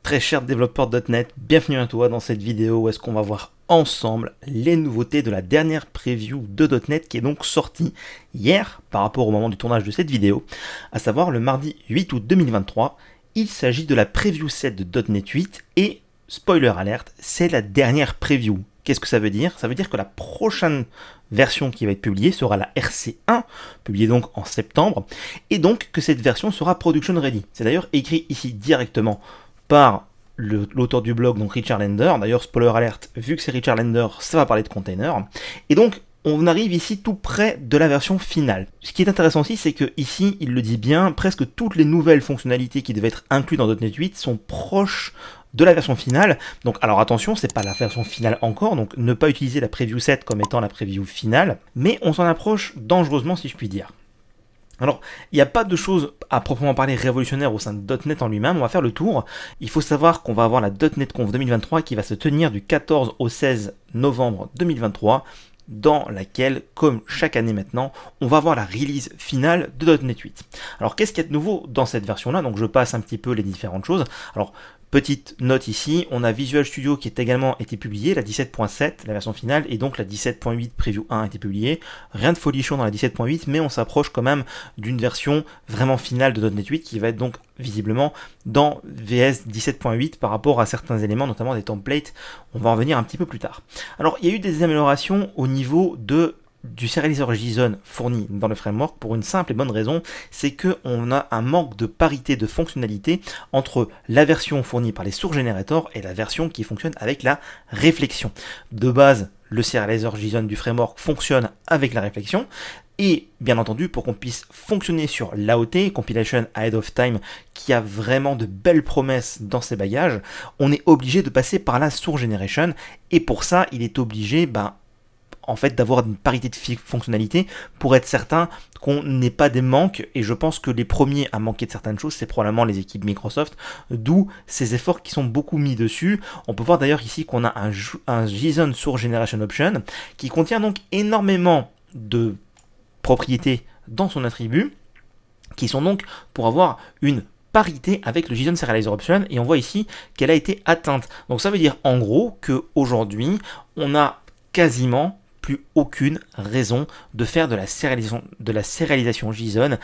Très cher développeur .NET, bienvenue à toi dans cette vidéo où est-ce qu'on va voir ensemble les nouveautés de la dernière preview de .NET qui est donc sortie hier par rapport au moment du tournage de cette vidéo, à savoir le mardi 8 août 2023. Il s'agit de la preview 7 de .NET 8 et, spoiler alert, c'est la dernière preview. Qu'est-ce que ça veut dire? Ça veut dire que la prochaine version qui va être publiée sera la RC1, publiée donc en septembre, et donc que cette version sera production ready. C'est d'ailleurs écrit ici directement par l'auteur du blog, donc Richard Lender. D'ailleurs, spoiler alert, vu que c'est Richard Lender, ça va parler de container. Et donc, on arrive ici tout près de la version finale. Ce qui est intéressant aussi, c'est que ici, il le dit bien, presque toutes les nouvelles fonctionnalités qui devaient être incluses dans .NET 8 sont proches de la version finale. Donc, alors attention, c'est pas la version finale encore, donc ne pas utiliser la preview 7 comme étant la preview finale, mais on s'en approche dangereusement, si je puis dire. Alors, il n'y a pas de choses à proprement parler révolutionnaires au sein de .NET en lui-même, on va faire le tour. Il faut savoir qu'on va avoir la .NET Conf 2023 qui va se tenir du 14 au 16 novembre 2023, dans laquelle, comme chaque année maintenant, on va avoir la release finale de .NET 8. Alors, qu'est-ce qu'il y a de nouveau dans cette version-là? Donc, je passe un petit peu les différentes choses. Alors, petite note ici, on a Visual Studio qui est également été publié, la 17.7, la version finale, et donc la 17.8 Preview 1 a été publiée. Rien de folichon dans la 17.8, mais on s'approche quand même d'une version vraiment finale de .NET 8 qui va être donc visiblement dans VS 17.8 par rapport à certains éléments, notamment des templates. On va en venir un petit peu plus tard. Alors, il y a eu des améliorations au niveau du serializer JSON fourni dans le framework pour une simple et bonne raison, c'est qu'on a un manque de parité de fonctionnalité entre la version fournie par les source generators et la version qui fonctionne avec la réflexion. De base, le serializer JSON du framework fonctionne avec la réflexion, et bien entendu, pour qu'on puisse fonctionner sur l'AOT, Compilation Ahead of Time, qui a vraiment de belles promesses dans ses bagages, on est obligé de passer par la source generation, et pour ça, il est obligé, en fait, d'avoir une parité de fonctionnalité pour être certain qu'on n'ait pas des manques, et je pense que les premiers à manquer de certaines choses, c'est probablement les équipes Microsoft, d'où ces efforts qui sont beaucoup mis dessus. On peut voir d'ailleurs ici qu'on a un JSON Source Generation Option qui contient donc énormément de propriétés dans son attribut, qui sont donc pour avoir une parité avec le JSON Serializer Option, et on voit ici qu'elle a été atteinte. Donc ça veut dire en gros qu'aujourd'hui, on a quasiment plus aucune raison de faire de la sérialisation JSON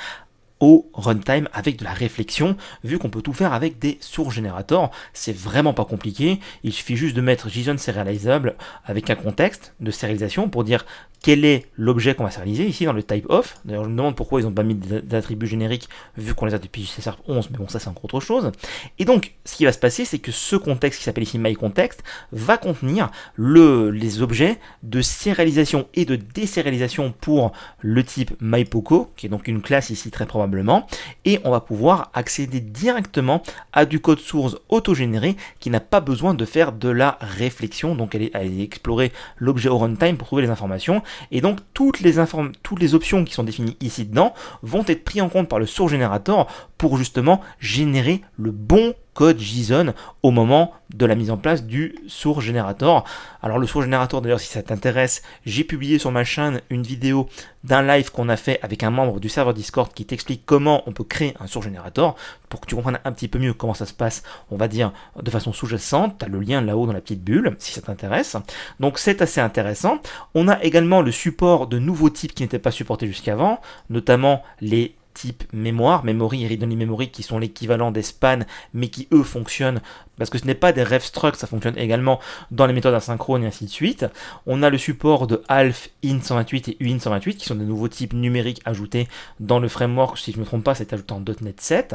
au runtime avec de la réflexion, vu qu'on peut tout faire avec des source generators. C'est vraiment pas compliqué, il suffit juste de mettre JSON serializable avec un contexte de sérialisation pour dire quel est l'objet qu'on va sérialiser, ici dans le type of. D'ailleurs, je me demande pourquoi ils n'ont pas mis d'attributs génériques, vu qu'on les a depuis CSRF 11, mais bon, ça c'est encore autre chose. Et donc, ce qui va se passer, c'est que ce contexte qui s'appelle ici myContext va contenir les objets de sérialisation et de désérialisation pour le type myPoco, qui est donc une classe ici très probablement, et on va pouvoir accéder directement à du code source auto-généré qui n'a pas besoin de faire de la réflexion, donc elle est explorer l'objet au runtime pour trouver les informations. Et donc toutes les options qui sont définies ici dedans vont être prises en compte par le source generator pour justement générer le bon code JSON au moment de la mise en place du source generator. Alors le source generator, d'ailleurs, si ça t'intéresse, j'ai publié sur ma chaîne une vidéo d'un live qu'on a fait avec un membre du serveur Discord qui t'explique comment on peut créer un source generator pour que tu comprennes un petit peu mieux comment ça se passe, on va dire de façon sous-jacente. Tu as le lien là-haut dans la petite bulle si ça t'intéresse. Donc c'est assez intéressant. On a également le support de nouveaux types qui n'étaient pas supportés jusqu'avant, notamment les type mémoire, memory et read-only memory qui sont l'équivalent des span mais qui eux fonctionnent parce que ce n'est pas des ref struct, ça fonctionne également dans les méthodes asynchrones et ainsi de suite. On a le support de alf int128 et uint128 qui sont des nouveaux types numériques ajoutés dans le framework, si je ne me trompe pas c'est ajouté en .NET 7.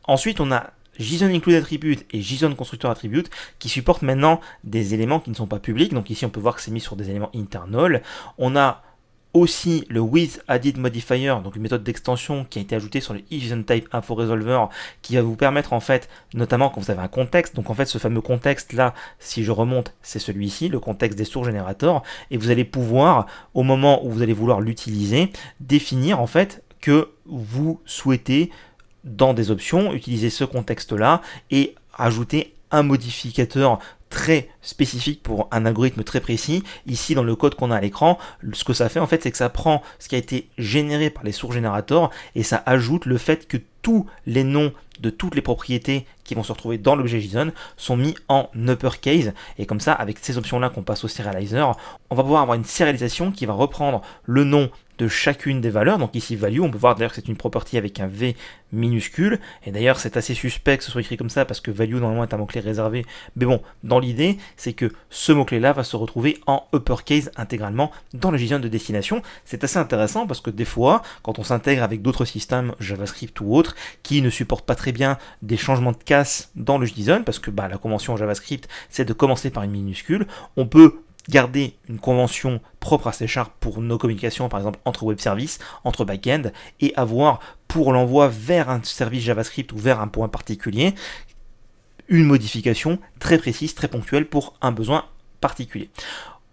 Ensuite on a JSON Include Attribute et JSON Constructor Attribute qui supportent maintenant des éléments qui ne sont pas publics, donc ici on peut voir que c'est mis sur des éléments internal. On a aussi le with added modifier, donc une méthode d'extension qui a été ajoutée sur le JSON Type Info Resolver qui va vous permettre en fait, notamment quand vous avez un contexte, donc en fait ce fameux contexte là, si je remonte, c'est celui-ci, le contexte des source generators, et vous allez pouvoir, au moment où vous allez vouloir l'utiliser, définir en fait que vous souhaitez dans des options utiliser ce contexte là et ajouter un modificateur très spécifique pour un algorithme très précis. Ici, dans le code qu'on a à l'écran, ce que ça fait en fait, c'est que ça prend ce qui a été généré par les source générators et ça ajoute le fait que tous les noms de toutes les propriétés qui vont se retrouver dans l'objet JSON sont mis en uppercase, et comme ça, avec ces options là qu'on passe au serializer, on va pouvoir avoir une serialisation qui va reprendre le nom de chacune des valeurs. Donc ici value, on peut voir d'ailleurs que c'est une property avec un V minuscule, et d'ailleurs c'est assez suspect que ce soit écrit comme ça parce que value normalement est un mot-clé réservé, mais bon, dans l'idée c'est que ce mot-clé là va se retrouver en uppercase intégralement dans le JSON de destination. C'est assez intéressant parce que des fois, quand on s'intègre avec d'autres systèmes JavaScript ou autres qui ne supportent pas très bien des changements de casse dans le JSON, parce que la convention JavaScript c'est de commencer par une minuscule, on peut garder une convention propre à C# pour nos communications, par exemple entre web services, entre back-end, et avoir pour l'envoi vers un service JavaScript ou vers un point particulier, une modification très précise, très ponctuelle pour un besoin particulier.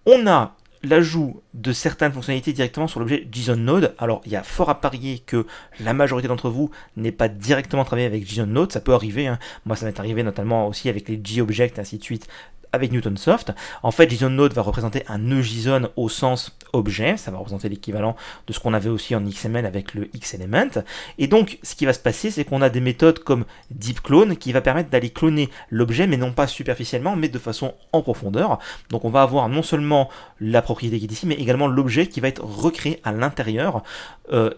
On a l'ajout de certaines fonctionnalités directement sur l'objet JSON Node. Alors, il y a fort à parier que la majorité d'entre vous n'ait pas directement travaillé avec JSON Node, ça peut arriver, hein. Moi ça m'est arrivé notamment aussi avec les JObjects et ainsi de suite, avec Newtonsoft. En fait, JSON Node va représenter un nœud JSON au sens objet, ça va représenter l'équivalent de ce qu'on avait aussi en XML avec le Xelement. Et donc, ce qui va se passer, c'est qu'on a des méthodes comme DeepClone qui va permettre d'aller cloner l'objet, mais non pas superficiellement, mais de façon en profondeur. Donc, on va avoir non seulement la propriété qui est ici, mais également l'objet qui va être recréé à l'intérieur.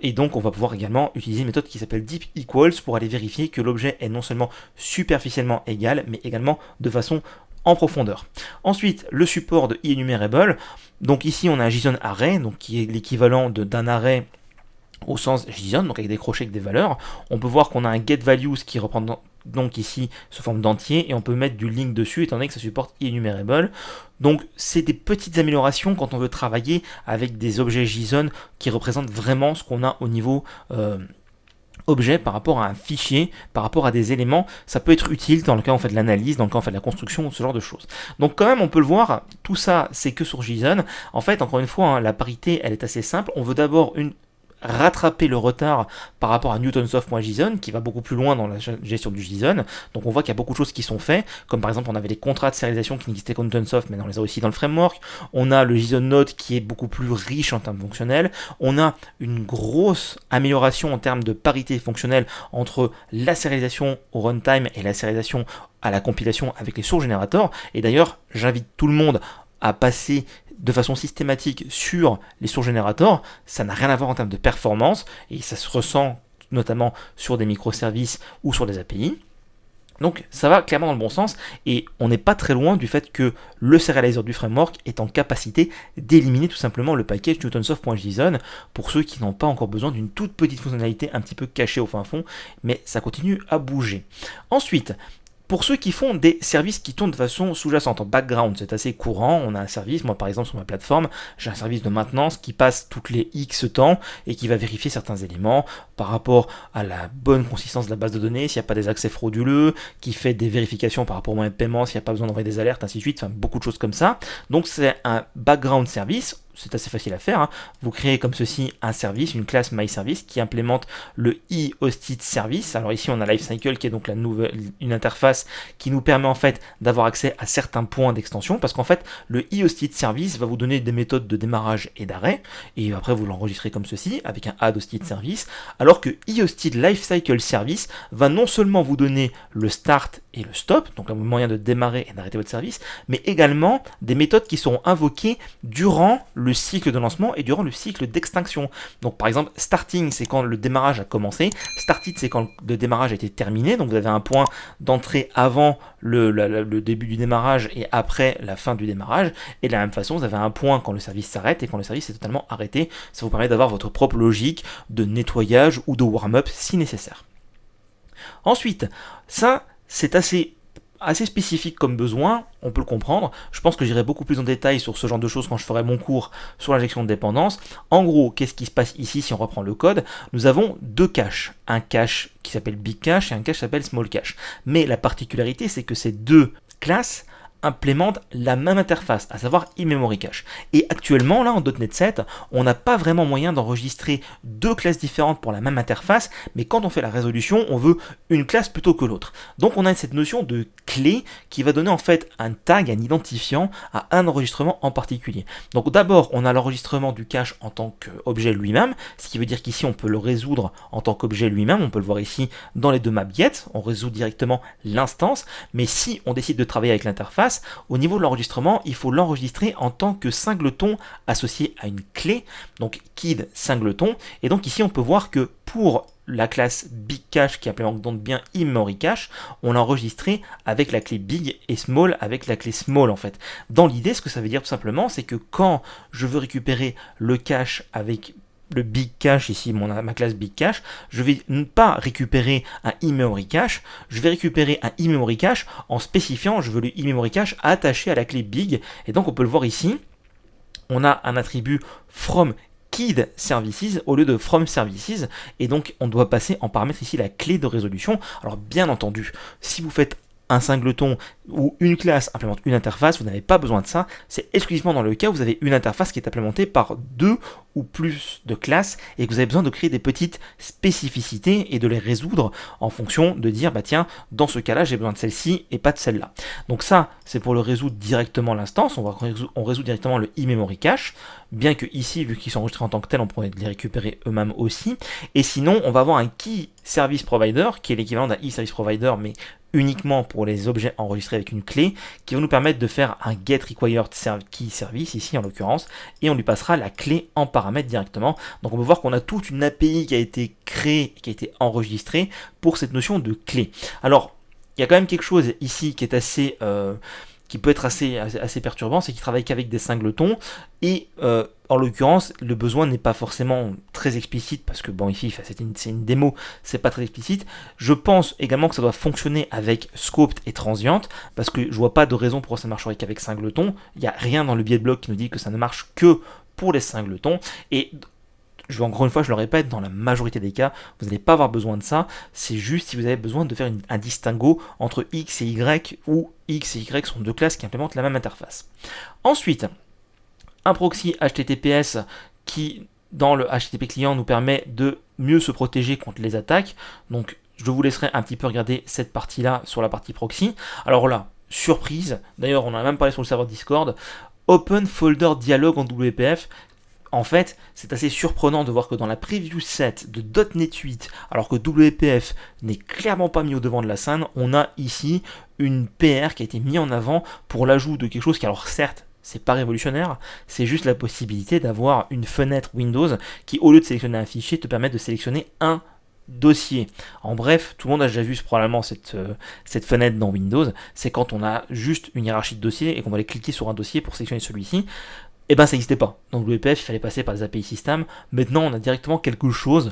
Et donc, on va pouvoir également utiliser une méthode qui s'appelle DeepEquals pour aller vérifier que l'objet est non seulement superficiellement égal, mais également de façon en profondeur. Ensuite, le support de enumerable. Donc ici, on a un JSON array, donc qui est l'équivalent d'un array au sens JSON, donc avec des crochets avec des valeurs. On peut voir qu'on a un getValues qui reprend donc ici sous forme d'entier, et on peut mettre du link dessus étant donné que ça supporte enumerable. Donc c'est des petites améliorations quand on veut travailler avec des objets JSON qui représentent vraiment ce qu'on a au niveau objet par rapport à un fichier, par rapport à des éléments. Ça peut être utile dans le cas où on fait de l'analyse, dans le cas où on fait de la construction, ce genre de choses. Donc quand même on peut le voir, tout ça c'est que sur JSON. En fait, encore une fois, hein, la parité elle est assez simple. On veut d'abord rattraper le retard par rapport à Newtonsoft.json qui va beaucoup plus loin dans la gestion du JSON. Donc on voit qu'il y a beaucoup de choses qui sont faites, comme par exemple on avait les contrats de serialisation qui n'existaient qu'en Newtonsoft, mais on les a aussi dans le framework. On a le JSON Node qui est beaucoup plus riche en termes fonctionnels. On a une grosse amélioration en termes de parité fonctionnelle entre la serialisation au runtime et la serialisation à la compilation avec les source générateurs. Et d'ailleurs, j'invite tout le monde à passer de façon systématique sur les source générateurs. Ça n'a rien à voir en termes de performance et ça se ressent notamment sur des microservices ou sur des API. Donc ça va clairement dans le bon sens et on n'est pas très loin du fait que le serializer du framework est en capacité d'éliminer tout simplement le package Newtonsoft.json pour ceux qui n'ont pas encore besoin d'une toute petite fonctionnalité un petit peu cachée au fin fond, mais ça continue à bouger. Ensuite, pour ceux qui font des services qui tournent de façon sous-jacente, en background, c'est assez courant. On a un service, moi par exemple sur ma plateforme, j'ai un service de maintenance qui passe toutes les X temps et qui va vérifier certains éléments par rapport à la bonne consistance de la base de données, s'il n'y a pas des accès frauduleux, qui fait des vérifications par rapport au moyen de paiement, s'il n'y a pas besoin d'envoyer des alertes, ainsi de suite, enfin beaucoup de choses comme ça. Donc c'est un background service. C'est assez facile à faire, hein. Vous créez comme ceci un service, une classe MyService qui implémente le eHosted service. Alors ici on a Lifecycle qui est donc une interface qui nous permet en fait d'avoir accès à certains points d'extension, parce qu'en fait le eHosted service va vous donner des méthodes de démarrage et d'arrêt, et après vous l'enregistrez comme ceci avec un add-hosted service, alors que eHosted Lifecycle service va non seulement vous donner le start et le stop, donc un moyen de démarrer et d'arrêter votre service, mais également des méthodes qui seront invoquées durant le cycle de lancement et durant le cycle d'extinction. Donc par exemple, starting c'est quand le démarrage a commencé, started c'est quand le démarrage a été terminé, donc vous avez un point d'entrée avant le début du démarrage et après la fin du démarrage, et de la même façon vous avez un point quand le service s'arrête et quand le service est totalement arrêté. Ça vous permet d'avoir votre propre logique de nettoyage ou de warm-up si nécessaire. Ensuite, ça c'est assez spécifique comme besoin, on peut le comprendre. Je pense que j'irai beaucoup plus en détail sur ce genre de choses quand je ferai mon cours sur l'injection de dépendance. En gros, qu'est-ce qui se passe ici si on reprend le code? Nous avons deux caches, un cache qui s'appelle Big Cache et un cache qui s'appelle Small Cache. Mais la particularité, c'est que ces deux classes implémente la même interface, à savoir in-memory cache. Et actuellement, là, en .NET 7, on n'a pas vraiment moyen d'enregistrer deux classes différentes pour la même interface, mais quand on fait la résolution, on veut une classe plutôt que l'autre. Donc on a cette notion de clé qui va donner en fait un tag, un identifiant à un enregistrement en particulier. Donc d'abord, on a l'enregistrement du cache en tant qu'objet lui-même, ce qui veut dire qu'ici, on peut le résoudre en tant qu'objet lui-même. On peut le voir ici dans les deux maps get, on résout directement l'instance, mais si on décide de travailler avec l'interface, au niveau de l'enregistrement, il faut l'enregistrer en tant que singleton associé à une clé, donc kid singleton, et donc ici on peut voir que pour la classe big cache qui implémente donc bien in-memory cache, on l'a enregistré avec la clé big et small avec la clé small en fait. Dans l'idée, ce que ça veut dire tout simplement, c'est que quand je veux récupérer le cache avec le big cache, ici ma classe big cache, je vais ne pas récupérer un in-memory cache, je vais récupérer un in-memory cache en spécifiant, je veux le in-memory cache attaché à la clé big, et donc on peut le voir ici, on a un attribut from kid services au lieu de from services, et donc on doit passer en paramètre ici la clé de résolution. Alors bien entendu, si vous faites un singleton ou une classe implémente une interface, vous n'avez pas besoin de ça. C'est exclusivement dans le cas où vous avez une interface qui est implémentée par deux ou plus de classes et que vous avez besoin de créer des petites spécificités et de les résoudre en fonction de dire, bah tiens, dans ce cas-là, j'ai besoin de celle-ci et pas de celle-là. Donc ça, c'est pour le résoudre directement l'instance. On résout directement le in-memory cache, bien que ici, vu qu'ils sont enregistrés en tant que tels, on pourrait les récupérer eux-mêmes aussi. Et sinon, on va avoir un key service provider, qui est l'équivalent d'un e-service provider, mais uniquement pour les objets enregistrés avec une clé, qui va nous permettre de faire un get required key service, ici en l'occurrence, et on lui passera la clé en paramètre directement. Donc on peut voir qu'on a toute une API qui a été créée, qui a été enregistrée pour cette notion de clé. Alors, il y a quand même quelque chose ici qui est assez... qui peut être assez perturbant, c'est qu'il travaille qu'avec des singletons, et en l'occurrence, le besoin n'est pas forcément très explicite, parce que bon, ici, c'est une démo, c'est pas très explicite. Je pense également que ça doit fonctionner avec scoped et transient, parce que je vois pas de raison pour que ça ne marcherait qu'avec singletons. Il n'y a rien dans le billet de bloc qui nous dit que ça ne marche que pour les singletons, et encore une fois, je le répète, dans la majorité des cas, vous n'allez pas avoir besoin de ça. C'est juste si vous avez besoin de faire un distinguo entre X et Y, où X et Y sont deux classes qui implémentent la même interface. Ensuite, un proxy HTTPS qui, dans le HTTP client, nous permet de mieux se protéger contre les attaques. Donc, je vous laisserai un petit peu regarder cette partie-là sur la partie proxy. Alors là, surprise, d'ailleurs, on en a même parlé sur le serveur Discord, Open Folder Dialog en WPF. En fait, c'est assez surprenant de voir que dans la preview set de .NET 8, alors que WPF n'est clairement pas mis au devant de la scène, on a ici une PR qui a été mise en avant pour l'ajout de quelque chose qui, alors certes, c'est pas révolutionnaire, c'est juste la possibilité d'avoir une fenêtre Windows qui, au lieu de sélectionner un fichier, te permet de sélectionner un dossier. En bref, tout le monde a déjà vu probablement cette fenêtre dans Windows, c'est quand on a juste une hiérarchie de dossiers et qu'on va aller cliquer sur un dossier pour sélectionner celui-ci. Et ben ça n'existait pas. Donc WPF, il fallait passer par les API System. Maintenant, on a directement quelque chose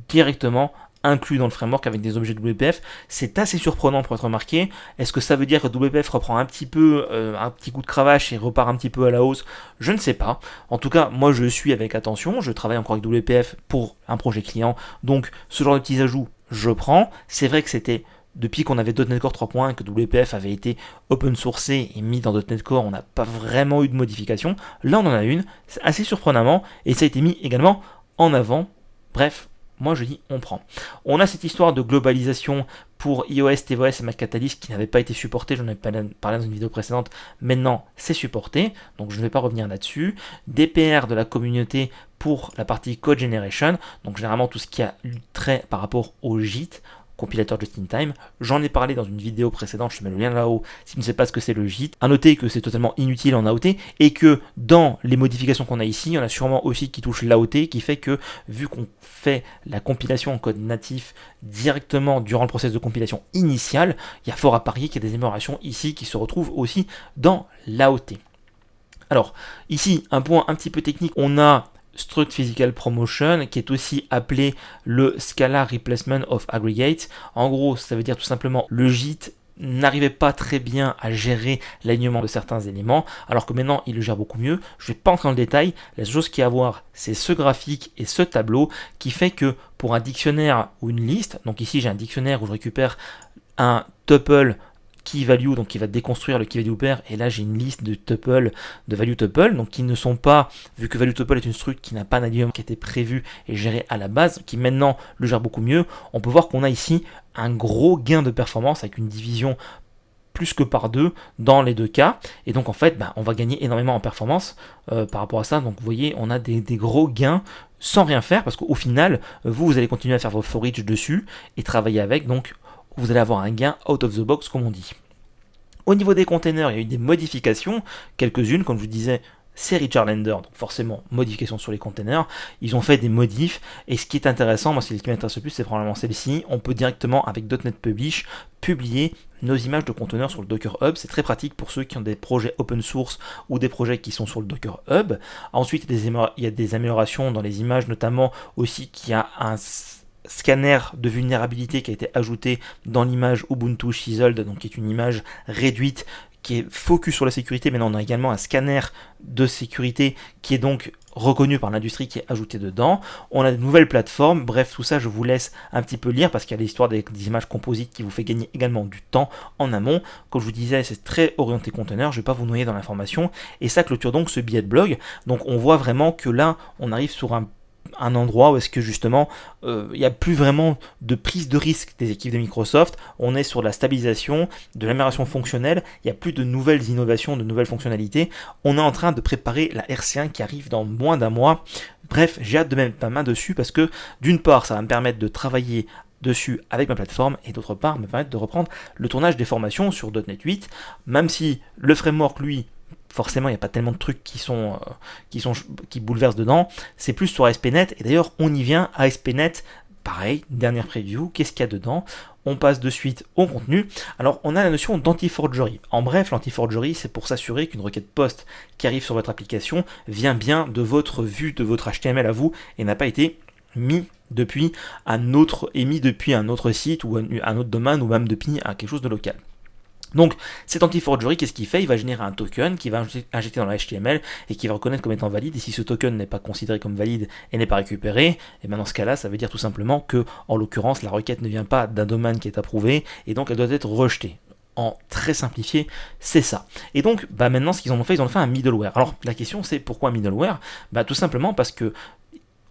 directement inclus dans le framework avec des objets de WPF. C'est assez surprenant pour être remarqué. Est-ce que ça veut dire que WPF reprend un petit peu un petit coup de cravache et repart un petit peu à la hausse? Je ne sais pas. En tout cas, moi je suis avec attention. Je travaille encore avec WPF pour un projet client. Donc ce genre de petits ajouts, je prends. C'est vrai que c'était... Depuis qu'on avait .NET Core 3.1 et que WPF avait été open sourcé et mis dans .NET Core, on n'a pas vraiment eu de modification. Là, on en a une, c'est assez surprenamment, et ça a été mis également en avant. Bref, moi je dis on prend. On a cette histoire de globalisation pour iOS, tvOS et Mac Catalyst qui n'avait pas été supporté, j'en ai parlé dans une vidéo précédente, maintenant c'est supporté, donc je ne vais pas revenir là-dessus. DPR de la communauté pour la partie Code Generation, donc généralement tout ce qui a trait par rapport au JIT, compilateur just-in-time. J'en ai parlé dans une vidéo précédente, je te mets le lien là-haut si tu ne sais pas ce que c'est le JIT. À noter que c'est totalement inutile en AOT et que dans les modifications qu'on a ici, on a sûrement aussi qui touche l'AOT qui fait que vu qu'on fait la compilation en code natif directement durant le processus de compilation initial, il y a fort à parier qu'il y a des améliorations ici qui se retrouvent aussi dans l'AOT. Alors, ici, un point un petit peu technique, on a Struct Physical Promotion, qui est aussi appelé le Scalar Replacement of Aggregate. En gros, ça veut dire tout simplement le JIT n'arrivait pas très bien à gérer l'alignement de certains éléments, alors que maintenant il le gère beaucoup mieux. Je ne vais pas entrer dans le détail, la chose qu'il y a à voir, c'est ce graphique et ce tableau qui fait que pour un dictionnaire ou une liste, donc ici j'ai un dictionnaire où je récupère un tuple key value, donc qui va déconstruire le key value pair, et là j'ai une liste de tuples, de value tuple, donc qui ne sont pas, vu que value tuple est une structure qui n'a pas un alliement qui était prévu et géré à la base, qui maintenant le gère beaucoup mieux, on peut voir qu'on a ici un gros gain de performance avec une division plus que par 2 dans les deux cas, et donc en fait on va gagner énormément en performance par rapport à ça. Donc vous voyez, on a des gros gains sans rien faire, parce qu'au final vous allez continuer à faire vos for each dessus et travailler avec, donc vous allez avoir un gain out of the box comme on dit. Au niveau des containers, il y a eu des modifications, quelques-unes, comme je vous disais. C'est Richard Lender, donc forcément modification sur les containers, ils ont fait des modifs, et ce qui est intéressant, moi ce qui m'intéresse le plus, c'est probablement celle-ci. On peut directement avec .NET Publish publier nos images de conteneurs sur le Docker Hub. C'est très pratique pour ceux qui ont des projets open source ou des projets qui sont sur le Docker Hub. Ensuite, il y a des améliorations dans les images, notamment aussi qu'il y a un scanner de vulnérabilité qui a été ajouté dans l'image Ubuntu Chiseled, donc qui est une image réduite qui est focus sur la sécurité, mais là on a également un scanner de sécurité qui est donc reconnu par l'industrie, qui est ajouté dedans. On a de nouvelles plateformes, bref, tout ça je vous laisse un petit peu lire, parce qu'il y a l'histoire des images composites qui vous fait gagner également du temps en amont. Comme je vous disais, c'est très orienté conteneur, je ne vais pas vous noyer dans l'information, et ça clôture donc ce billet de blog. Donc on voit vraiment que là, on arrive sur un endroit où est-ce que justement il n'y a plus vraiment de prise de risque des équipes de Microsoft. On est sur de la stabilisation, de l'amélioration fonctionnelle, il n'y a plus de nouvelles innovations, de nouvelles fonctionnalités. On est en train de préparer la RC1 qui arrive dans moins d'un mois. Bref, j'ai hâte de mettre ma main dessus, parce que d'une part ça va me permettre de travailler dessus avec ma plateforme, et d'autre part me permettre de reprendre le tournage des formations sur .NET 8, même si le framework lui, forcément il n'y a pas tellement de trucs qui bouleversent dedans, c'est plus sur ASP.NET, et d'ailleurs on y vient. ASP.NET, pareil, dernière preview, qu'est-ce qu'il y a dedans? On passe de suite au contenu. Alors on a la notion d'anti-forgery. En bref, l'anti-forgery, c'est pour s'assurer qu'une requête POST qui arrive sur votre application vient bien de votre vue, de votre HTML à vous, et n'a pas été émis depuis un autre site ou un autre domaine, ou même depuis quelque chose de local. Donc cet anti-forgery, qu'est-ce qu'il fait? Il va générer un token qui va injecter dans le HTML et qui va reconnaître comme étant valide, et si ce token n'est pas considéré comme valide et n'est pas récupéré, et bien dans ce cas-là, ça veut dire tout simplement que, en l'occurrence, la requête ne vient pas d'un domaine qui est approuvé, et donc elle doit être rejetée. En très simplifié, c'est ça. Et donc maintenant, ce qu'ils en ont fait, ils ont fait un middleware. Alors la question c'est, pourquoi un middleware? Tout simplement parce que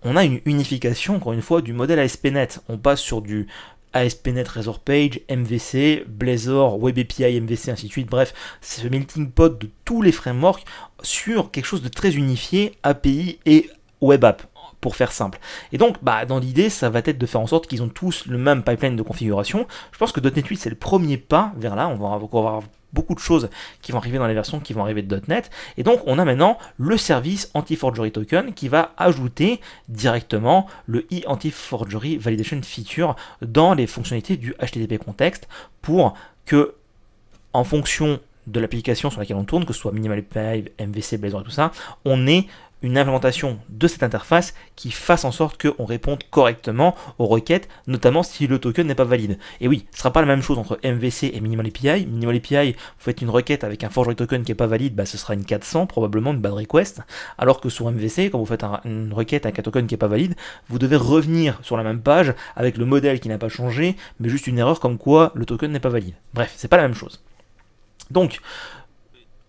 on a une unification, encore une fois, du modèle ASP.NET. On passe sur du ASP.NET Razor Page, MVC, Blazor, Web API, MVC, ainsi de suite. Bref, c'est ce melting pot de tous les frameworks sur quelque chose de très unifié, API et Web App, pour faire simple. Et donc, dans l'idée, ça va être de faire en sorte qu'ils ont tous le même pipeline de configuration. Je pense que .NET 8, c'est le premier pas vers là. On va avoir beaucoup de choses qui vont arriver dans les versions qui vont arriver de .NET, et donc on a maintenant le service anti-forgery token qui va ajouter directement le e-anti-forgery validation feature dans les fonctionnalités du HTTP context, pour que, en fonction de l'application sur laquelle on tourne, que ce soit Minimal API, MVC, Blazor et tout ça, on ait une implémentation de cette interface qui fasse en sorte qu'on réponde correctement aux requêtes, notamment si le token n'est pas valide. Et oui, ce ne sera pas la même chose entre MVC et Minimal API. Minimal API, vous faites une requête avec un forgery token qui n'est pas valide, ce sera une 400, probablement une bad request, alors que sur MVC, quand vous faites une requête avec un token qui n'est pas valide, vous devez revenir sur la même page avec le modèle qui n'a pas changé, mais juste une erreur comme quoi le token n'est pas valide. Bref, c'est pas la même chose. Donc,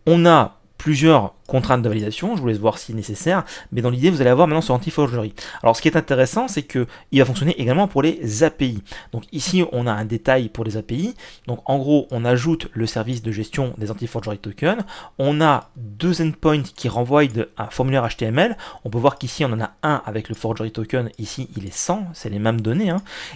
on a plusieurs contraintes de validation, je vous laisse voir si nécessaire, mais dans l'idée, vous allez avoir maintenant ce anti-forgery. Alors, ce qui est intéressant, c'est qu'il va fonctionner également pour les API. Donc ici, on a un détail pour les API. Donc en gros, on ajoute le service de gestion des anti-forgery tokens. On a deux endpoints qui renvoient un formulaire HTML. On peut voir qu'ici, on en a un avec le forgery token. Ici, il est 100, c'est les mêmes données.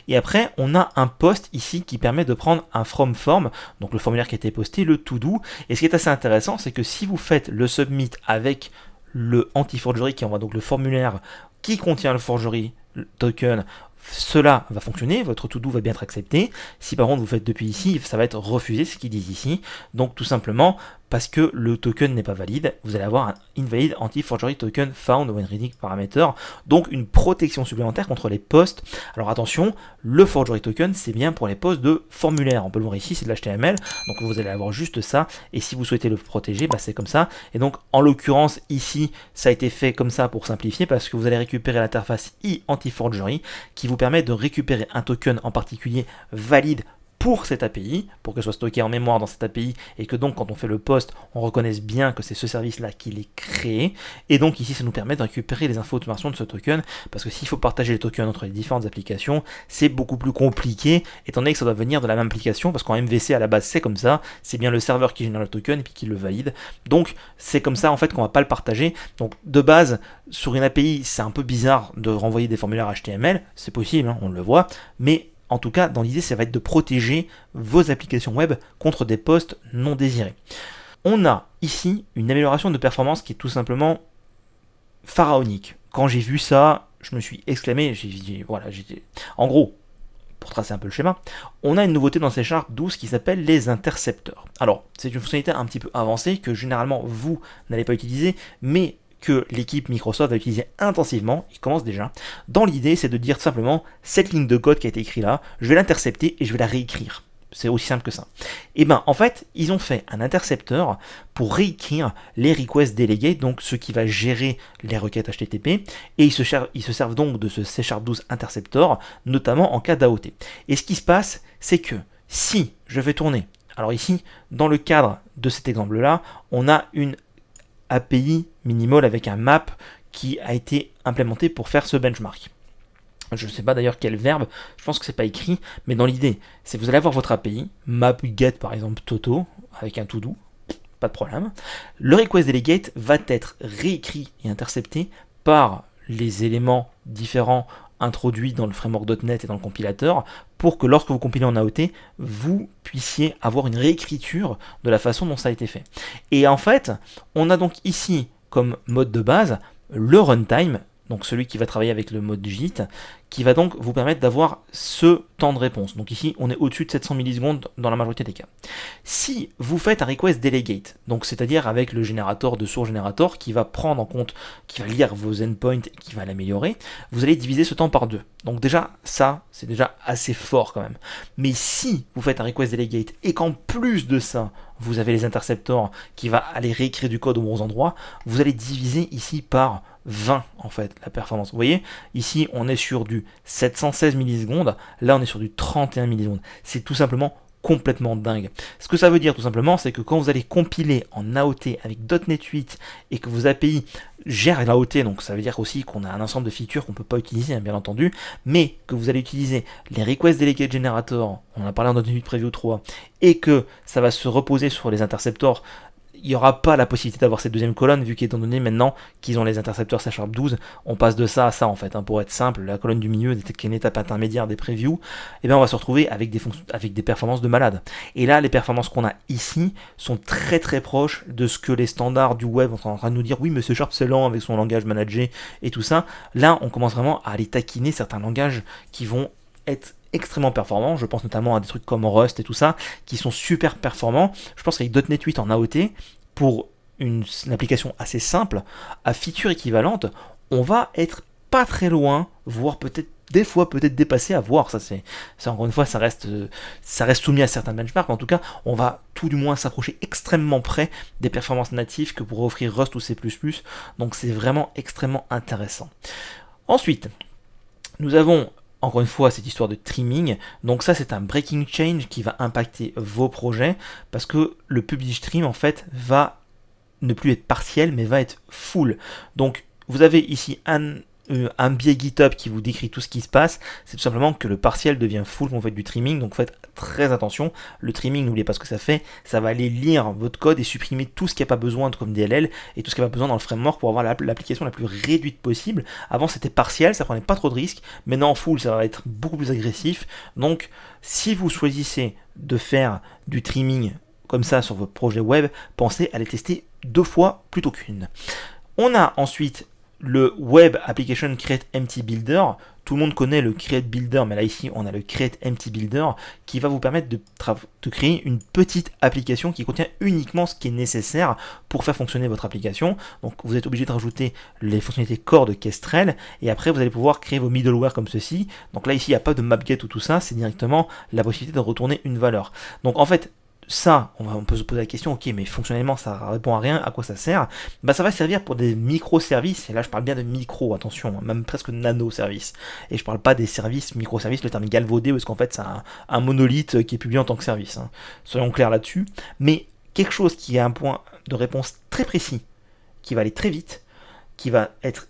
Et après, on a un post ici qui permet de prendre un from form, donc le formulaire qui a été posté, le to do. Et ce qui est assez intéressant, c'est que si vous faites le submit avec le anti-forgery qui envoie donc le formulaire qui contient le forgery token, cela va fonctionner, votre to-do va bien être accepté. Si par contre vous faites depuis ici, ça va être refusé, ce qu'ils disent ici. Donc tout simplement parce que le token n'est pas valide, vous allez avoir un invalid anti-forgery token found when reading parameter, donc une protection supplémentaire contre les posts. Alors attention, le forgery token c'est bien pour les posts de formulaire, on peut le voir ici, c'est de l'HTML, donc vous allez avoir juste ça, et si vous souhaitez le protéger, c'est comme ça. Et donc en l'occurrence ici, ça a été fait comme ça pour simplifier, parce que vous allez récupérer l'interface e-anti-forgery qui vous permet de récupérer un token en particulier valide pour cette API, pour qu'elle soit stockée en mémoire dans cette API, et que donc quand on fait le post, on reconnaisse bien que c'est ce service-là qui l'est créé. Et donc ici, ça nous permet de récupérer les informations de ce token, parce que s'il faut partager les tokens entre les différentes applications, c'est beaucoup plus compliqué, étant donné que ça doit venir de la même application, parce qu'en MVC à la base c'est comme ça, c'est bien le serveur qui génère le token et puis qui le valide. Donc c'est comme ça en fait qu'on va pas le partager. Donc de base, sur une API, c'est un peu bizarre de renvoyer des formulaires HTML, c'est possible, hein, on le voit, mais en tout cas, dans l'idée, ça va être de protéger vos applications web contre des posts non désirés. On a ici une amélioration de performance qui est tout simplement pharaonique. Quand j'ai vu ça, je me suis exclamé, en gros, pour tracer un peu le schéma, on a une nouveauté dans C# 12 qui s'appelle les intercepteurs. Alors, c'est une fonctionnalité un petit peu avancée que généralement vous n'allez pas utiliser, mais que l'équipe Microsoft va utiliser intensivement, il commence déjà. Dans l'idée, c'est de dire simplement, cette ligne de code qui a été écrite là, je vais l'intercepter et je vais la réécrire. C'est aussi simple que ça. Et bien, en fait, ils ont fait un intercepteur pour réécrire les requests delegate, donc ce qui va gérer les requêtes HTTP, et ils se servent donc de ce C# 12 interceptor, notamment en cas d'AOT. Et ce qui se passe, c'est que si je vais tourner, alors ici, dans le cadre de cet exemple-là, on a une API minimal avec un map qui a été implémenté pour faire ce benchmark. Je ne sais pas d'ailleurs quel verbe, je pense que c'est pas écrit, mais dans l'idée, c'est que vous allez avoir votre API, map get par exemple Toto, avec un to do, pas de problème. Le request delegate va être réécrit et intercepté par les éléments différents introduits dans le framework.NET et dans le compilateur pour que lorsque vous compilez en AOT, vous puissiez avoir une réécriture de la façon dont ça a été fait. Et en fait, on a donc ici comme mode de base le runtime, donc celui qui va travailler avec le mode JIT, qui va donc vous permettre d'avoir ce temps de réponse. Donc ici, on est au-dessus de 700 millisecondes dans la majorité des cas. Si vous faites un request delegate, donc c'est-à-dire avec le générateur de source générateur qui va prendre en compte, qui va lire vos endpoints et qui va l'améliorer, vous allez diviser ce temps par 2. Donc déjà, ça, c'est déjà assez fort quand même. Mais si vous faites un request delegate et qu'en plus de ça, vous avez les interceptors qui va aller réécrire du code aux bons endroits, vous allez diviser ici par 20 en fait la performance. Vous voyez, ici on est sur du 716 millisecondes, là on est sur du 31 millisecondes. C'est tout simplement complètement dingue. Ce que ça veut dire tout simplement, c'est que quand vous allez compiler en AOT avec .NET 8 et que vos API gèrent l'AOT, donc ça veut dire aussi qu'on a un ensemble de features qu'on ne peut pas utiliser, hein, bien entendu, mais que vous allez utiliser les request delegate generator, on en a parlé en .NET 8 Preview 3, et que ça va se reposer sur les interceptors, il n'y aura pas la possibilité d'avoir cette deuxième colonne, vu qu'étant donné maintenant qu'ils ont les intercepteurs C# 12, on passe de ça à ça en fait, hein, pour être simple, la colonne du milieu, qui est une étape intermédiaire des previews, et bien on va se retrouver avec des performances de malade. Et là, les performances qu'on a ici sont très très proches de ce que les standards du web sont en train de nous dire, oui mais C# c'est lent avec son langage managé et tout ça. Là, on commence vraiment à aller taquiner certains langages qui vont être extrêmement performants, je pense notamment à des trucs comme Rust et tout ça, qui sont super performants. Je pense qu'avec .NET 8 en AOT, pour une application assez simple, à feature équivalente, on va être pas très loin, voire peut-être des fois peut-être dépassé, à voir, ça c'est encore une fois, ça reste soumis à certains benchmarks, mais en tout cas, on va tout du moins s'approcher extrêmement près des performances natives que pourrait offrir Rust ou C++, donc c'est vraiment extrêmement intéressant. Ensuite, nous avons encore une fois cette histoire de trimming, donc ça c'est un breaking change qui va impacter vos projets, parce que le publish trim en fait va ne plus être partiel, mais va être full. Donc vous avez ici un biais GitHub qui vous décrit tout ce qui se passe, c'est tout simplement que le partiel devient full quand vous faites du trimming, donc faites très attention. Le trimming, n'oubliez pas ce que ça fait, ça va aller lire votre code et supprimer tout ce qui n'a pas besoin comme DLL et tout ce qui n'a pas besoin dans le framework pour avoir l'application la plus réduite possible. Avant c'était partiel, ça prenait pas trop de risques, maintenant en full ça va être beaucoup plus agressif. Donc si vous choisissez de faire du trimming comme ça sur votre projet web, pensez à les tester 2 fois plutôt qu'une. On a ensuite le Web Application Create Empty Builder. Tout le monde connaît le Create Builder, mais là ici on a le Create Empty Builder qui va vous permettre de créer une petite application qui contient uniquement ce qui est nécessaire pour faire fonctionner votre application. Donc vous êtes obligé de rajouter les fonctionnalités core de Kestrel et après vous allez pouvoir créer vos middleware comme ceci. Donc là ici il n'y a pas de mapget ou tout ça, c'est directement la possibilité de retourner une valeur. Donc en fait, ça, on peut se poser la question, ok, mais fonctionnellement ça répond à rien, à quoi ça sert? Bah ça va servir pour des microservices, et là je parle bien de micro, attention, même presque nano-services. Et je parle pas des services microservices, le terme galvaudé, parce qu'en fait c'est un monolithe qui est publié en tant que service. Hein. Soyons clairs là-dessus. Mais quelque chose qui a un point de réponse très précis, qui va aller très vite, qui va être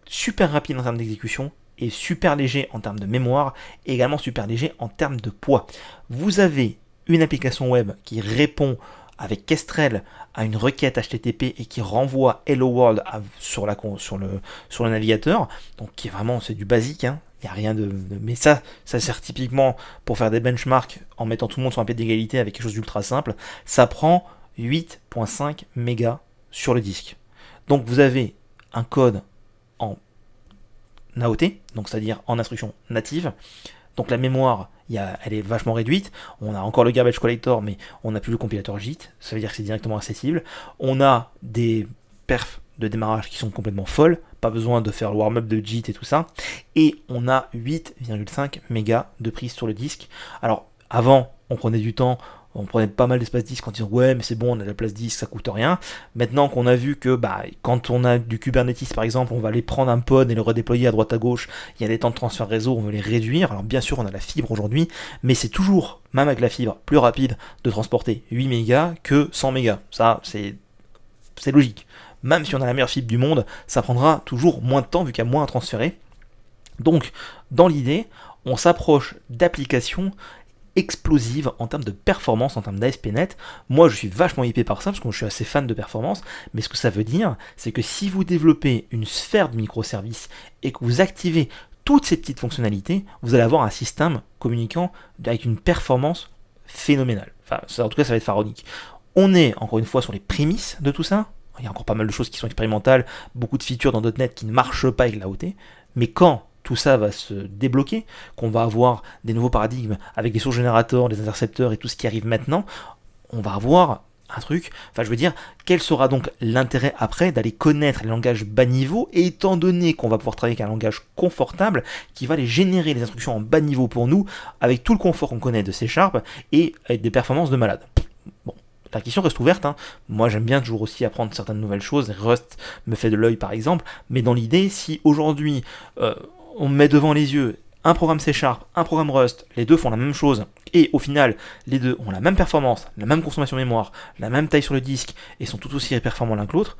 super rapide en termes d'exécution, et super léger en termes de mémoire, et également super léger en termes de poids. Vous avez une application web qui répond avec Kestrel à une requête HTTP et qui renvoie Hello World sur le navigateur, donc qui est vraiment, c'est du basique, hein. Il n'y a rien mais ça sert typiquement pour faire des benchmarks en mettant tout le monde sur un pied d'égalité avec quelque chose d'ultra simple. Ça prend 8.5 mégas sur le disque. Donc vous avez un code en AOT, donc c'est-à-dire en instruction native. Donc la mémoire, elle est vachement réduite. On a encore le garbage collector, mais on n'a plus le compilateur JIT. Ça veut dire que c'est directement accessible. On a des perfs de démarrage qui sont complètement folles. Pas besoin de faire le warm-up de JIT et tout ça. Et on a 8,5 mégas de prise sur le disque. Alors avant, on prenait du temps. On prenait pas mal d'espace disque en disant ouais mais c'est bon, on a de la place disque, ça coûte rien. Maintenant qu'on a vu que quand on a du Kubernetes par exemple, on va aller prendre un pod et le redéployer à droite à gauche, il y a des temps de transfert réseau, on veut les réduire. Alors bien sûr on a la fibre aujourd'hui, mais c'est toujours, même avec la fibre, plus rapide de transporter 8 mégas que 100 mégas. Ça c'est logique. Même si on a la meilleure fibre du monde, ça prendra toujours moins de temps vu qu'il y a moins à transférer. Donc dans l'idée, on s'approche d'applications explosive en termes de performance, en termes d'ASP.NET. Moi, je suis vachement hypé par ça, parce que je suis assez fan de performance, mais ce que ça veut dire, c'est que si vous développez une sphère de microservices et que vous activez toutes ces petites fonctionnalités, vous allez avoir un système communiquant avec une performance phénoménale. Enfin, en tout cas, ça va être pharaonique. On est, encore une fois, sur les prémices de tout ça. Il y a encore pas mal de choses qui sont expérimentales, beaucoup de features dans .NET qui ne marchent pas avec l'AOT, mais quand tout ça va se débloquer, qu'on va avoir des nouveaux paradigmes avec des sources générateurs, des intercepteurs et tout ce qui arrive maintenant, on va avoir un truc, enfin je veux dire, quel sera donc l'intérêt après d'aller connaître les langages bas niveau, et étant donné qu'on va pouvoir travailler avec un langage confortable qui va aller générer les instructions en bas niveau pour nous, avec tout le confort qu'on connaît de C# et avec des performances de malade. Bon. La question reste ouverte, hein. Moi j'aime bien toujours aussi apprendre certaines nouvelles choses, Rust me fait de l'œil par exemple, mais dans l'idée, si aujourd'hui on met devant les yeux un programme C#, un programme Rust, les deux font la même chose, et au final, les deux ont la même performance, la même consommation mémoire, la même taille sur le disque, et sont tout aussi performants l'un que l'autre,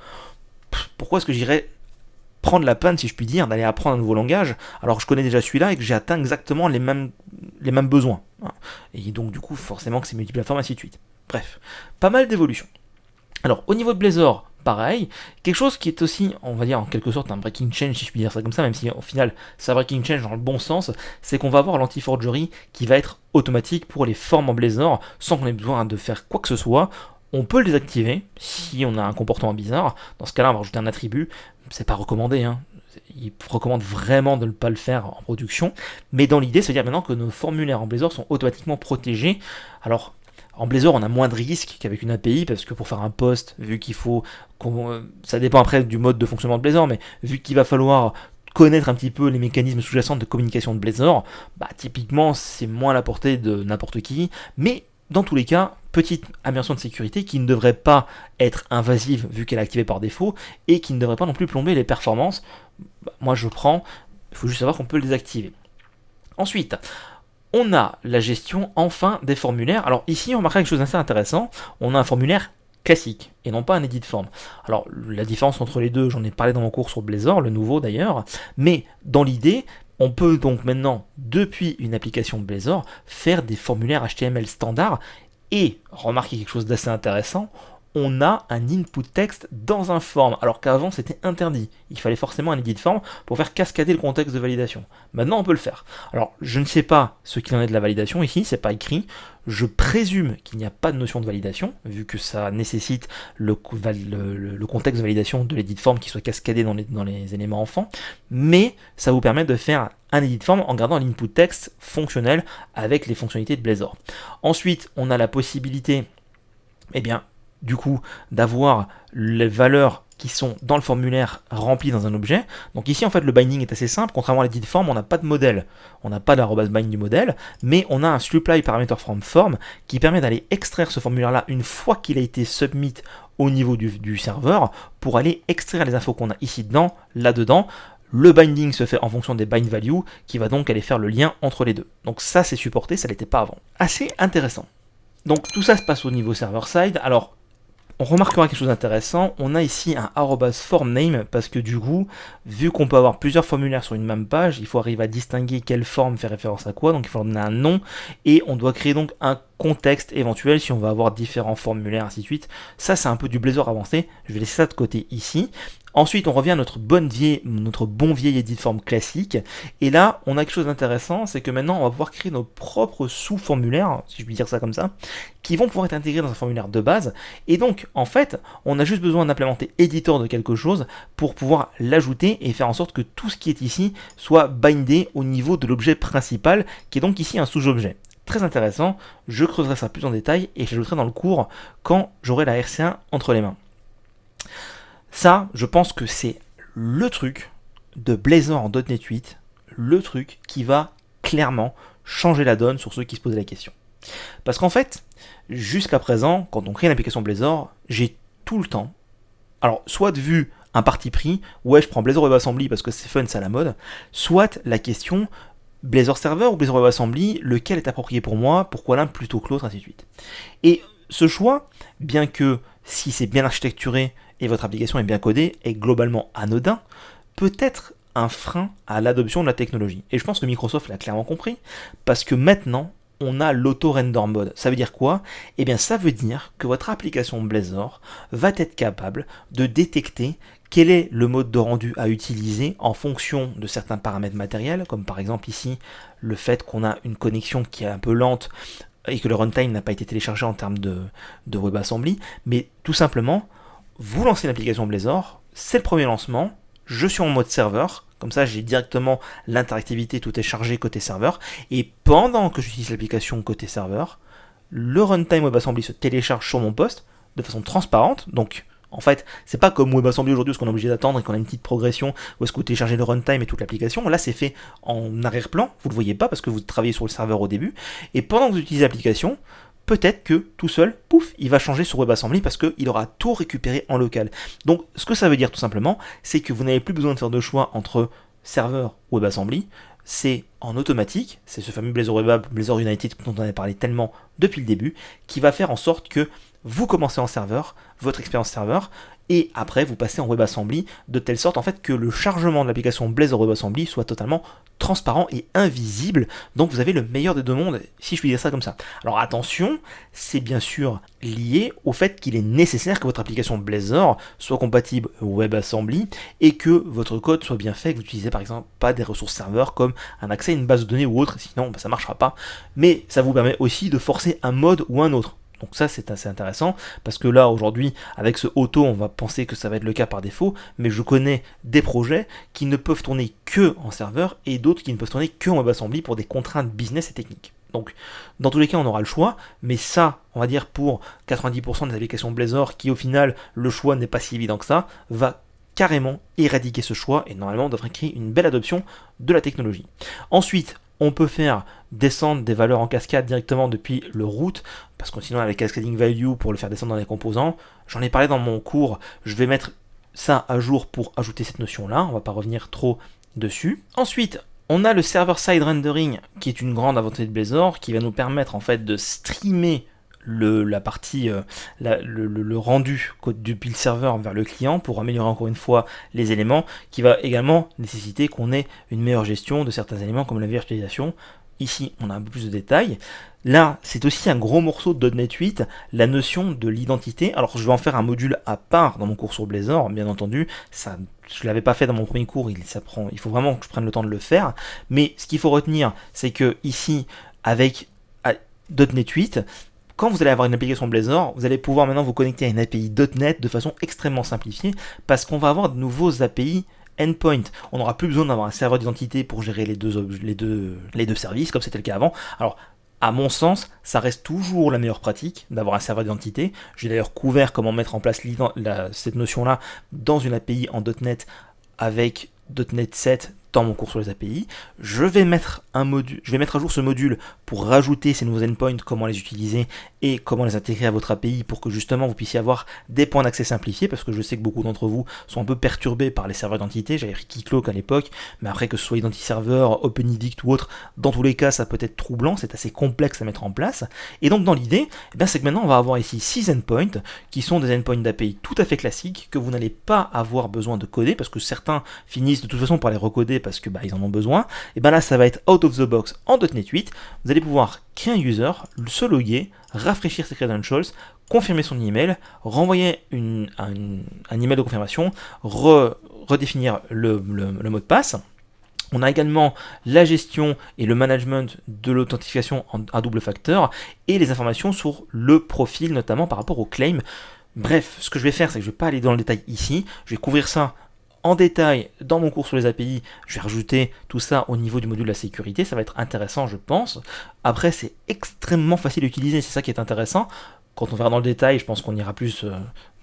pourquoi est-ce que j'irais prendre la peine, si je puis dire, d'aller apprendre un nouveau langage, alors que je connais déjà celui-là et que j'ai atteint exactement les mêmes besoins. Et donc du coup, forcément que c'est multiplateforme, ainsi de suite. Bref, pas mal d'évolutions. Alors, au niveau de Blazor, pareil, quelque chose qui est aussi, on va dire en quelque sorte un breaking change, si je puis dire ça comme ça, même si au final c'est un breaking change dans le bon sens, c'est qu'on va avoir l'anti-forgery qui va être automatique pour les formes en Blazor, sans qu'on ait besoin de faire quoi que ce soit. On peut le désactiver si on a un comportement bizarre. Dans ce cas-là, on va rajouter un attribut. C'est pas recommandé, hein. Il recommande vraiment de ne pas le faire en production. Mais dans l'idée, c'est-à-dire maintenant que nos formulaires en Blazor sont automatiquement protégés. Alors, en Blazor, on a moins de risques qu'avec une API, parce que pour faire un post, vu qu'il faut... ça dépend après du mode de fonctionnement de Blazor, mais vu qu'il va falloir connaître un petit peu les mécanismes sous-jacents de communication de Blazor, typiquement, c'est moins à la portée de n'importe qui, mais dans tous les cas, petite amélioration de sécurité qui ne devrait pas être invasive vu qu'elle est activée par défaut, et qui ne devrait pas non plus plomber les performances. Moi je prends, il faut juste savoir qu'on peut le désactiver. Ensuite, on a la gestion enfin des formulaires. Alors ici on remarquera quelque chose d'assez intéressant, on a un formulaire classique et non pas un edit form. Alors la différence entre les deux, j'en ai parlé dans mon cours sur Blazor, le nouveau d'ailleurs, mais dans l'idée, on peut donc maintenant, depuis une application Blazor, faire des formulaires HTML standards et, remarquez quelque chose d'assez intéressant, on a un input text dans un form, alors qu'avant c'était interdit. Il fallait forcément un edit form pour faire cascader le contexte de validation. Maintenant on peut le faire. Alors je ne sais pas ce qu'il en est de la validation ici, c'est pas écrit. Je présume qu'il n'y a pas de notion de validation, vu que ça nécessite le contexte de validation de l'edit form qui soit cascadé dans les éléments enfants, mais ça vous permet de faire un edit form en gardant l'input text fonctionnel avec les fonctionnalités de Blazor. Ensuite, on a la possibilité, du coup, d'avoir les valeurs qui sont dans le formulaire remplis dans un objet. Donc ici, en fait, le binding est assez simple. Contrairement à l'edit form, on n'a pas de modèle. On n'a pas d'arrobas bind du modèle, mais on a un supply parameter from form qui permet d'aller extraire ce formulaire-là une fois qu'il a été submit au niveau du serveur pour aller extraire les infos qu'on a ici dedans, là-dedans. Le binding se fait en fonction des bind values qui va donc aller faire le lien entre les deux. Donc ça, c'est supporté, ça l'était pas avant. Assez intéressant. Donc tout ça se passe au niveau server-side. Alors, on remarquera quelque chose d'intéressant, on a ici un @formName parce que du coup, vu qu'on peut avoir plusieurs formulaires sur une même page, il faut arriver à distinguer quelle forme fait référence à quoi, donc il faut leur donner un nom, et on doit créer donc un contexte éventuel si on va avoir différents formulaires, ainsi de suite. Ça, c'est un peu du Blazor avancé, je vais laisser ça de côté ici. Ensuite, on revient à notre bon vieil edit form classique. Et là, on a quelque chose d'intéressant, c'est que maintenant, on va pouvoir créer nos propres sous-formulaires, si je puis dire ça comme ça, qui vont pouvoir être intégrés dans un formulaire de base. Et donc, en fait, on a juste besoin d'implémenter editor de quelque chose pour pouvoir l'ajouter et faire en sorte que tout ce qui est ici soit bindé au niveau de l'objet principal, qui est donc ici un sous-objet. Très intéressant, je creuserai ça plus en détail et je l'ajouterai dans le cours quand j'aurai la RC1 entre les mains. Ça, je pense que c'est le truc de Blazor en .NET 8, le truc qui va clairement changer la donne sur ceux qui se posent la question. Parce qu'en fait, jusqu'à présent, quand on crée une application Blazor, j'ai tout le temps, alors soit de vue un parti pris, ouais je prends Blazor WebAssembly parce que c'est fun, c'est à la mode, soit la question Blazor Server ou Blazor WebAssembly, lequel est approprié pour moi, pourquoi l'un plutôt que l'autre, ainsi de suite. Et ce choix, bien que si c'est bien architecturé et votre application est bien codée, est globalement anodin, peut être un frein à l'adoption de la technologie. Et je pense que Microsoft l'a clairement compris, parce que maintenant, on a l'auto-render mode. Ça veut dire quoi ? Eh bien, ça veut dire que votre application Blazor va être capable de détecter quel est le mode de rendu à utiliser en fonction de certains paramètres matériels, comme par exemple ici, le fait qu'on a une connexion qui est un peu lente, et que le runtime n'a pas été téléchargé en termes de WebAssembly, mais tout simplement, vous lancez l'application Blazor, c'est le premier lancement, je suis en mode serveur, comme ça j'ai directement l'interactivité, tout est chargé côté serveur, et pendant que j'utilise l'application côté serveur, le runtime WebAssembly se télécharge sur mon poste de façon transparente, donc en fait, c'est pas comme WebAssembly aujourd'hui, où on est obligé d'attendre et qu'on a une petite progression, où est-ce que vous téléchargez le runtime et toute l'application. Là, c'est fait en arrière-plan, vous le voyez pas parce que vous travaillez sur le serveur au début. Et pendant que vous utilisez l'application, peut-être que tout seul, pouf, il va changer sur WebAssembly parce qu'il aura tout récupéré en local. Donc, ce que ça veut dire tout simplement, c'est que vous n'avez plus besoin de faire de choix entre serveur ou WebAssembly. C'est en automatique, c'est ce fameux Blazor Web App, Blazor United dont on a parlé tellement depuis le début, qui va faire en sorte que vous commencez en serveur, votre expérience serveur, et après vous passez en WebAssembly, de telle sorte en fait que le chargement de l'application Blazor WebAssembly soit totalement transparent et invisible, donc vous avez le meilleur des deux mondes, si je puis dire ça comme ça. Alors attention, c'est bien sûr lié au fait qu'il est nécessaire que votre application Blazor soit compatible WebAssembly, et que votre code soit bien fait, que vous n'utilisez par exemple pas des ressources serveurs comme un accès à une base de données ou autre, sinon ça ne marchera pas, mais ça vous permet aussi de forcer un mode ou un autre. Donc ça c'est assez intéressant, parce que là aujourd'hui avec ce auto on va penser que ça va être le cas par défaut, mais je connais des projets qui ne peuvent tourner que en serveur et d'autres qui ne peuvent tourner que en WebAssembly pour des contraintes business et techniques. Donc dans tous les cas on aura le choix, mais ça on va dire pour 90% des applications Blazor qui au final le choix n'est pas si évident que ça, va carrément éradiquer ce choix et normalement on devrait créer une belle adoption de la technologie. Ensuite, on peut faire descendre des valeurs en cascade directement depuis le root, parce que sinon avec cascading value pour le faire descendre dans les composants, j'en ai parlé dans mon cours, je vais mettre ça à jour pour ajouter cette notion là, on va pas revenir trop dessus. Ensuite, on a le server-side rendering qui est une grande avancée de Blazor qui va nous permettre en fait de streamer la partie, le rendu depuis le serveur vers le client pour améliorer encore une fois les éléments, qui va également nécessiter qu'on ait une meilleure gestion de certains éléments comme la virtualisation. Ici, on a un peu plus de détails. Là, c'est aussi un gros morceau de .NET 8, la notion de l'identité. Alors, je vais en faire un module à part dans mon cours sur Blazor, bien entendu. Ça, je ne l'avais pas fait dans mon premier cours, il faut vraiment que je prenne le temps de le faire. Mais ce qu'il faut retenir, c'est que ici, avec .NET 8, quand vous allez avoir une application Blazor, vous allez pouvoir maintenant vous connecter à une API .NET de façon extrêmement simplifiée, parce qu'on va avoir de nouveaux API endpoint. On n'aura plus besoin d'avoir un serveur d'identité pour gérer les deux services, comme c'était le cas avant. Alors, À mon sens, ça reste toujours la meilleure pratique d'avoir un serveur d'identité. J'ai d'ailleurs couvert comment mettre en place cette notion-là dans une API en .NET avec .NET 7 dans mon cours sur les API. Je vais mettre à jour ce module pour rajouter ces nouveaux endpoints, comment les utiliser et comment les intégrer à votre API pour que justement vous puissiez avoir des points d'accès simplifiés, parce que je sais que beaucoup d'entre vous sont un peu perturbés par les serveurs d'identité. J'avais pris Keycloak à l'époque, mais après que ce soit IdentiServer, OpenEdict ou autre, dans tous les cas ça peut être troublant, c'est assez complexe à mettre en place. Et donc dans l'idée, c'est que maintenant on va avoir ici 6 endpoints qui sont des endpoints d'API tout à fait classiques que vous n'allez pas avoir besoin de coder, parce que certains finissent de toute façon par les recoder parce que ils en ont besoin. Et là ça va être out of the box en .NET 8. Vous allez pouvoir créer un user, se loguer, rafraîchir ses credentials, confirmer son email, renvoyer un email de confirmation, redéfinir le mot de passe. On a également la gestion et le management de l'authentification à double facteur et les informations sur le profil, notamment par rapport au claim. Bref, ce que je vais faire, c'est que je ne vais pas aller dans le détail ici, je vais couvrir ça en détail dans mon cours sur les API. Je vais rajouter tout ça au niveau du module de la sécurité, ça va être intéressant je pense. Après c'est extrêmement facile à utiliser, c'est ça qui est intéressant. Quand on verra dans le détail, je pense qu'on ira plus,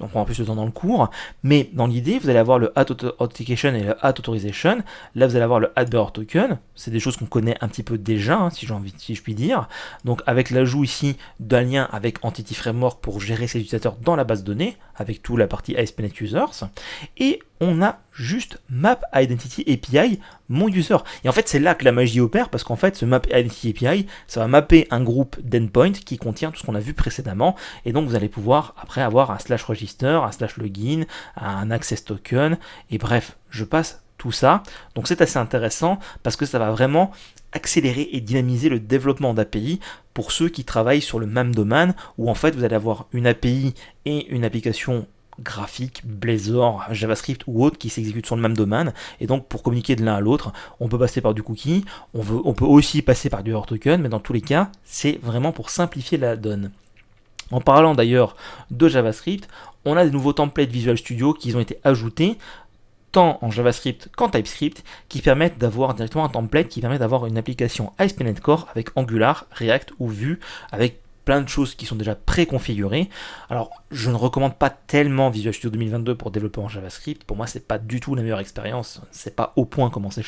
on prendra plus de temps dans le cours. Mais dans l'idée, vous allez avoir le Add Authentication et le Add Authorization. Là, vous allez avoir le Add Bearer Token. C'est des choses qu'on connaît un petit peu déjà, si je puis dire. Donc, avec l'ajout ici d'un lien avec Entity Framework pour gérer ses utilisateurs dans la base de données, avec toute la partie ASP.NET Users. Et on a juste Map Identity API, mon user. Et en fait, c'est là que la magie opère, parce qu'en fait, ce Map Identity API, ça va mapper un groupe d'endpoints qui contient tout ce qu'on a vu précédemment. Et donc, vous allez pouvoir après avoir un /register, un /login, un access token. Et bref, je passe tout ça. Donc, c'est assez intéressant parce que ça va vraiment accélérer et dynamiser le développement d'API pour ceux qui travaillent sur le même domaine, où en fait, vous allez avoir une API et une application graphique, Blazor, JavaScript ou autre qui s'exécute sur le même domaine, et donc pour communiquer de l'un à l'autre, on peut passer par du cookie, on peut aussi passer par du Bearer Token, mais dans tous les cas, c'est vraiment pour simplifier la donne. En parlant d'ailleurs de JavaScript, on a des nouveaux templates Visual Studio qui ont été ajoutés tant en JavaScript qu'en TypeScript, qui permettent d'avoir directement un template qui permet d'avoir une application ASP.NET Core avec Angular, React ou Vue, avec plein de choses qui sont déjà préconfigurées. Alors, je ne recommande pas tellement Visual Studio 2022 pour développer en JavaScript. Pour moi, c'est pas du tout la meilleure expérience. C'est pas au point comme en C#.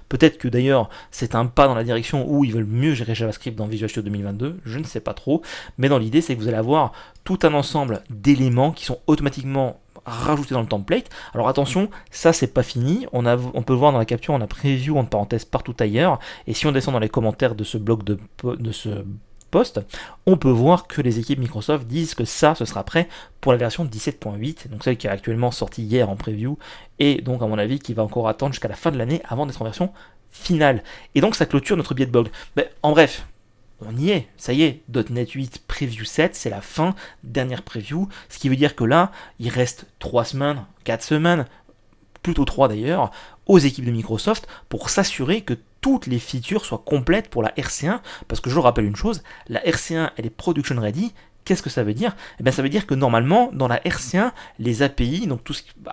Peut-être que d'ailleurs, c'est un pas dans la direction où ils veulent mieux gérer JavaScript dans Visual Studio 2022. Je ne sais pas trop. Mais dans l'idée, c'est que vous allez avoir tout un ensemble d'éléments qui sont automatiquement rajoutés dans le template. Alors attention, ça c'est pas fini. On peut voir dans la capture, on a preview entre parenthèses partout ailleurs. Et si on descend dans les commentaires de ce blog de ce post, on peut voir que les équipes Microsoft disent que ça, ce sera prêt pour la version 17.8, donc celle qui est actuellement sortie hier en preview, et donc à mon avis qui va encore attendre jusqu'à la fin de l'année avant d'être en version finale. Et donc ça clôture notre billet de blog. Mais en bref, on y est, ça y est, .NET 8 Preview 7, c'est la fin, dernière preview, ce qui veut dire que là, il reste 3 semaines, 4 semaines, plutôt 3 d'ailleurs, aux équipes de Microsoft pour s'assurer que toutes les features soient complètes pour la RC1, parce que je rappelle une chose, la RC1 elle est production ready. Qu'est-ce que ça veut dire ? Eh bien, ça veut dire que normalement, dans la RC1, les API, donc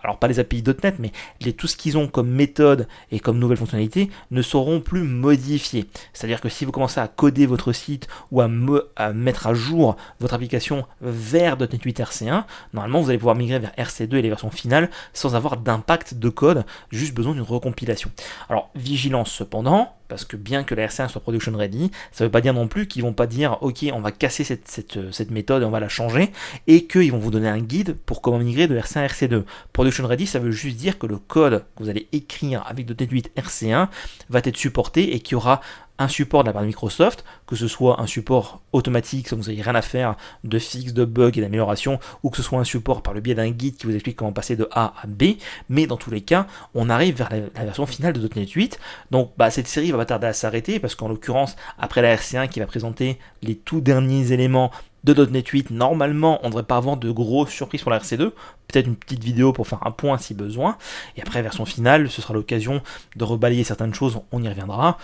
alors pas les API .NET, mais tout ce qu'ils ont comme méthode et comme nouvelle fonctionnalité ne seront plus modifiés. C'est-à-dire que si vous commencez à coder votre site ou à mettre à jour votre application vers .NET 8 RC1, normalement, vous allez pouvoir migrer vers RC2 et les versions finales sans avoir d'impact de code, juste besoin d'une recompilation. Alors, vigilance cependant, parce que bien que la RC1 soit production ready, ça ne veut pas dire non plus qu'ils vont pas dire ok, on va casser cette méthode et on va la changer, et qu'ils vont vous donner un guide pour comment migrer de RC1 à RC2. Production ready, ça veut juste dire que le code que vous allez écrire avec .NET 8 RC1 va être supporté et qu'il y aura un support de la part de Microsoft, que ce soit un support automatique, sans que vous n'ayez rien à faire de fixe, de bug et d'amélioration, ou que ce soit un support par le biais d'un guide qui vous explique comment passer de A à B, mais dans tous les cas, on arrive vers la version finale de .NET 8, donc cette série va pas tarder à s'arrêter, parce qu'en l'occurrence, après la RC1 qui va présenter les tout derniers éléments de .NET 8, normalement, on ne devrait pas avoir de grosses surprises pour la RC2, peut-être une petite vidéo pour faire un point si besoin, et après version finale, ce sera l'occasion de rebalayer certaines choses, on y reviendra.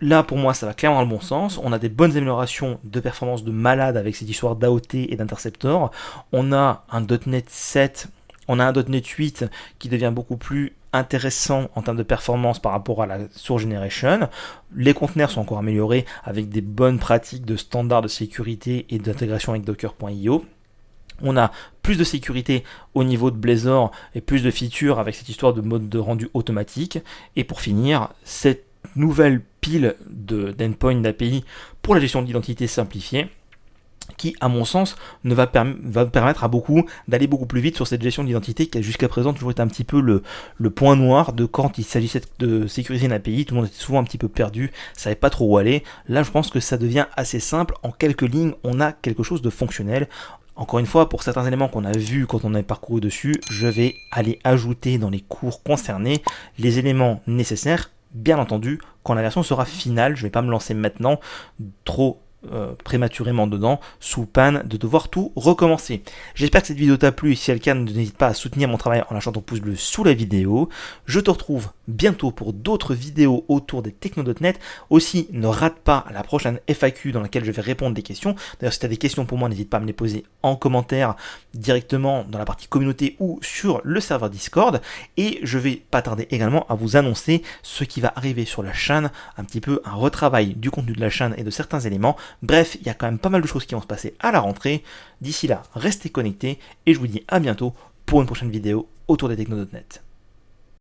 Là, pour moi, ça va clairement dans le bon sens. On a des bonnes améliorations de performance de malade avec cette histoire d'AOT et d'interceptor. On a un .NET 7 On a un .NET 8 qui devient beaucoup plus intéressant en termes de performance par rapport à la source generation. Les conteneurs sont encore améliorés avec des bonnes pratiques de standards de sécurité et d'intégration avec Docker.io. On a plus de sécurité au niveau de Blazor et plus de features avec cette histoire de mode de rendu automatique. Et pour finir, cette nouvelle pile d'endpoints d'API pour la gestion d'identité simplifiée qui, à mon sens, va permettre à beaucoup d'aller beaucoup plus vite sur cette gestion d'identité qui a jusqu'à présent toujours été un petit peu le point noir de quand il s'agissait de sécuriser une API. Tout le monde était souvent un petit peu perdu, savait pas trop où aller. Là, je pense que ça devient assez simple. En quelques lignes, on a quelque chose de fonctionnel. Encore une fois, pour certains éléments qu'on a vus quand on a parcouru dessus, je vais aller ajouter dans les cours concernés les éléments nécessaires, bien entendu, quand la version sera finale. Je ne vais pas me lancer maintenant trop prématurément dedans, sous peine de devoir tout recommencer. J'espère que cette vidéo t'a plu, et si c'est le cas, n'hésite pas à soutenir mon travail en lâchant ton pouce bleu sous la vidéo. Je te retrouve bientôt pour d'autres vidéos autour des techno.net. Aussi, ne rate pas la prochaine FAQ dans laquelle je vais répondre des questions. D'ailleurs, si tu as des questions pour moi, n'hésite pas à me les poser en commentaire directement dans la partie communauté ou sur le serveur Discord. Et je vais pas tarder également à vous annoncer ce qui va arriver sur la chaîne, un petit peu un retravail du contenu de la chaîne et de certains éléments. Bref, il y a quand même pas mal de choses qui vont se passer à la rentrée. D'ici là, restez connectés et je vous dis à bientôt pour une prochaine vidéo autour des techno.net.